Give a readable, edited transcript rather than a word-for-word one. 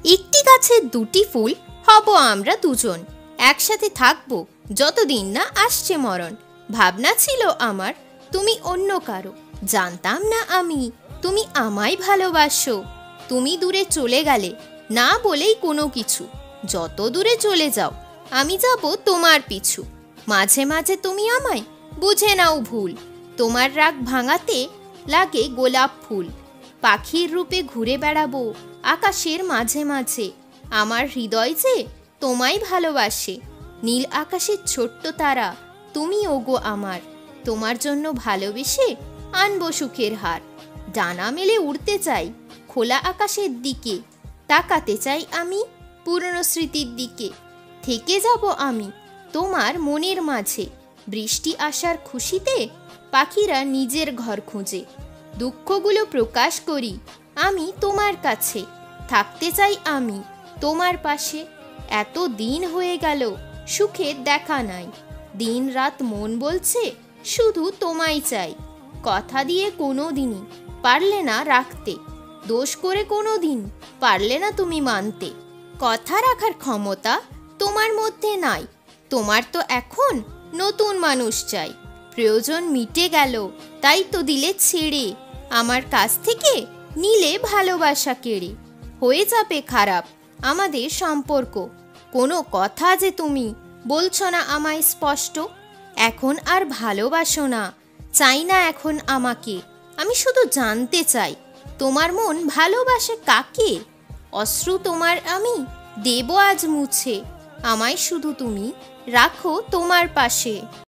একটি গাছের দুটি ফুল হব আমরা দুজন, একসাথে থাকবো যতদিন না আসছে মরণ। ভাবনা ছিল আমার তুমি অন্য কারো, জানতাম না আমি তুমি আমায় ভালোবাসো। তুমি দূরে চলে গেলে না বলেই কোনো কিছু, যত দূরে চলে যাও আমি যাব তোমার পিছু। মাঝে মাঝে তুমি আমায় বুঝে নাও ভুল, তোমার রাগ ভাঙাতে লাগে গোলাপ ফুল। পাখির রূপে ঘুরে বেড়াবো আকাশের মাঝে মাঝে, আমার হৃদয় যে তোমায় ভালোবাসে। নীল আকাশের ছোট্ট তারা তুমি ওগো আমার, তোমার জন্য ভালোবেসে আনবো সুখের হার। ডানা মেলে উড়তে চাই খোলা আকাশের দিকে, তাকাতে চাই আমি পুরনো স্মৃতির দিকে। থেকে যাব আমি তোমার মনের মাঝে, বৃষ্টি আসার খুশিতে পাখিরা নিজের ঘর খুঁজে। দুঃখগুলো প্রকাশ করি আমি তোমার কাছে, থাকতে চাই আমি তোমার পাশে। এত দিন হয়ে গেল সুখের দেখা নাই, দিন রাত মন বলছে শুধু তোমায় চাই। কথা দিয়ে কোনো দিনই পারলে না রাখতে, দোষ করে কোনো দিন পারলে না তুমি মানতে। কথা রাখার ক্ষমতা তোমার মধ্যে নাই, তোমার তো এখন নতুন মানুষ চাই। প্রয়োজন মিটে গেল তাই তো দিলে ছেড়ে, আমার কাছ থেকে নিলে ভালোবাসা কেড়ে। হয়ে যাবে খারাপ আমাদের সম্পর্ক, কোনো কথা যে তুমি বলছো না আমায় স্পষ্ট। এখন আর ভালোবাসো না, চাই না এখন আমাকে, আমি শুধু জানতে চাই তোমার মন ভালোবাসে কাকে। অশ্রু তোমার আমি দেব আজ মুছে, আমায় শুধু তুমি রাখো তোমার পাশে।